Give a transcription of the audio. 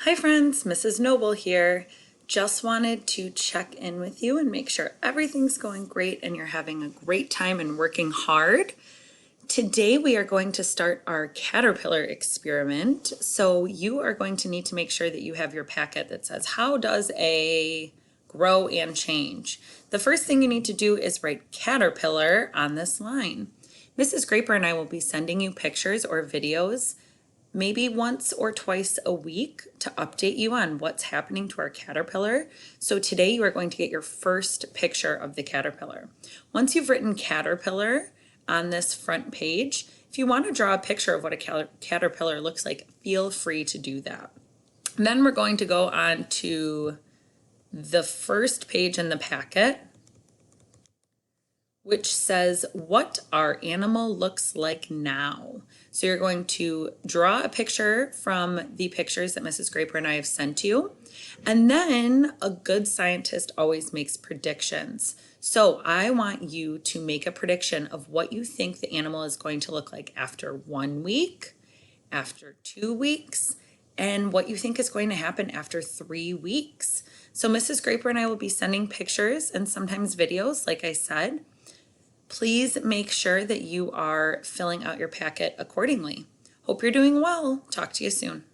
Hi friends, Mrs. Noble here. Just wanted to check in with you and make sure everything's going great and you're having a great time and working hard. Today we are going to start our caterpillar experiment. So you are going to need to make sure that you have your packet that says, how does a grow and change? The first thing you need to do is write caterpillar on this line. Mrs. Graper and I will be sending you pictures or videos maybe once or twice a week to update you on what's happening to our caterpillar. So today you are going to get your first picture of the caterpillar. Once you've written caterpillar on this front page, if you want to draw a picture of what a caterpillar looks like, feel free to do that. And then we're going to go on to the first page in the packet, which says what our animal looks like now. So you're going to draw a picture from the pictures that Mrs. Graper and I have sent you. And then a good scientist always makes predictions. So I want you to make a prediction of what you think the animal is going to look like after 1 week, after 2 weeks, and what you think is going to happen after 3 weeks. So Mrs. Graper and I will be sending pictures and sometimes videos, like I said. Please make sure that you are filling out your packet accordingly. Hope you're doing well. Talk to you soon.